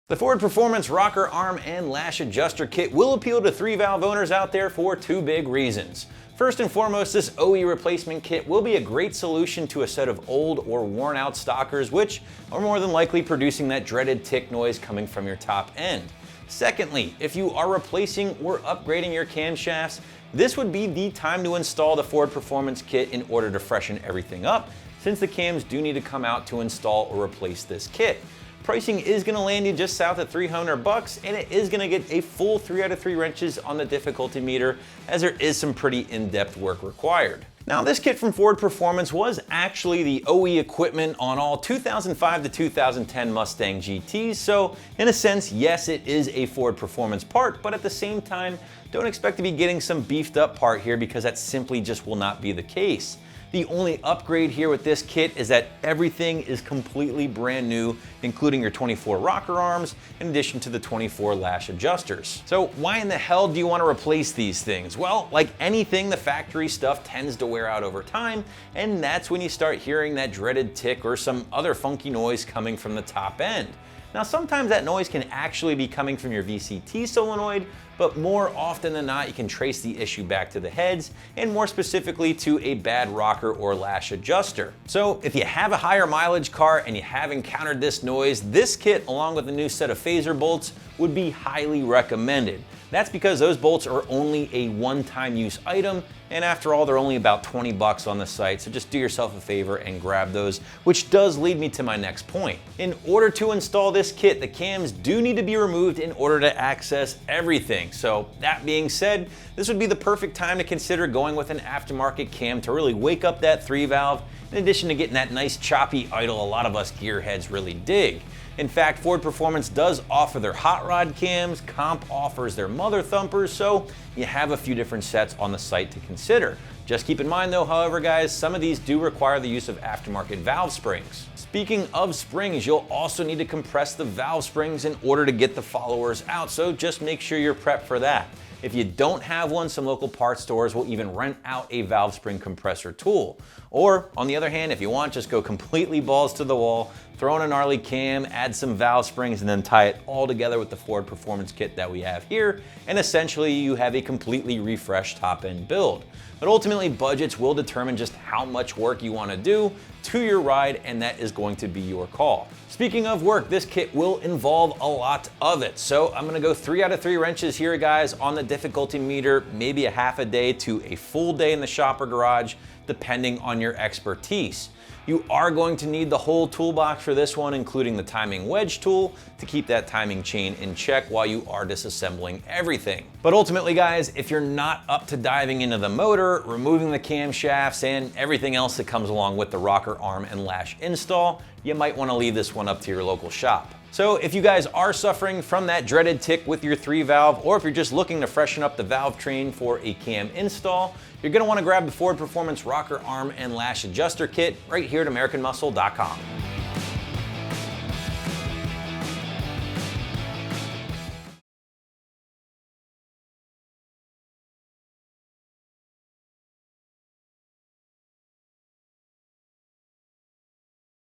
The Ford Performance rocker arm and lash adjuster kit will appeal to 3-valve owners out there for two big reasons. First and foremost, this OE replacement kit will be a great solution to a set of old or worn out stockers which are more than likely producing that dreaded tick noise coming from your top end. Secondly, if you are replacing or upgrading your camshafts, this would be the time to install the Ford Performance kit in order to freshen everything up, since the cams do need to come out to install or replace this kit. Pricing is going to land you just south of $300, and it is going to get a full 3 out of 3 wrenches on the difficulty meter, as there is some pretty in-depth work required. Now, this kit from Ford Performance was actually the OE equipment on all 2005 to 2010 Mustang GTs, so in a sense, yes, it is a Ford Performance part, but at the same time, don't expect to be getting some beefed up part here because that simply just will not be the case. The only upgrade here with this kit is that everything is completely brand new, including your 24 rocker arms, in addition to the 24 lash adjusters. So why in the hell do you want to replace these things? Well, like anything, the factory stuff tends to wear out over time, and that's when you start hearing that dreaded tick or some other funky noise coming from the top end. Now, sometimes that noise can actually be coming from your VCT solenoid, but more often than not, you can trace the issue back to the heads, and more specifically to a bad rocker or lash adjuster. So if you have a higher mileage car and you have encountered this noise, this kit, along with a new set of phaser bolts, would be highly recommended. That's because those bolts are only a one-time use item, and after all, they're only about 20 bucks on the site, so just do yourself a favor and grab those, which does lead me to my next point. In order to install this kit, the cams do need to be removed in order to access everything. So that being said, this would be the perfect time to consider going with an aftermarket cam to really wake up that 3-valve, in addition to getting that nice choppy idle a lot of us gearheads really dig. In fact, Ford Performance does offer their hot rod cams, Comp offers their mother thumpers, so you have a few different sets on the site to consider. Just keep in mind though, however guys, some of these do require the use of aftermarket valve springs. Speaking of springs, you'll also need to compress the valve springs in order to get the followers out, so just make sure you're prepped for that. If you don't have one, some local parts stores will even rent out a valve spring compressor tool. Or, on the other hand, if you want, just go completely balls to the wall, throw in a gnarly cam, add some valve springs, and then tie it all together with the Ford Performance kit that we have here, and essentially you have a completely refreshed top-end build. But ultimately, budgets will determine just how much work you want to do to your ride, and that is going to be your call. Speaking of work, this kit will involve a lot of it. So I'm gonna go 3 out of 3 wrenches here, guys, on the difficulty meter, maybe a half a day to a full day in the shop or garage, depending on your expertise. You are going to need the whole toolbox for this one, including the timing wedge tool to keep that timing chain in check while you are disassembling everything. But ultimately, guys, if you're not up to diving into the motor, removing the camshafts, and everything else that comes along with the rocker arm and lash install, you might want to leave this one up to your local shop. So if you guys are suffering from that dreaded tick with your 3-valve, or if you're just looking to freshen up the valve train for a cam install, you're going to want to grab the Ford Performance rocker arm and lash adjuster kit right here at AmericanMuscle.com.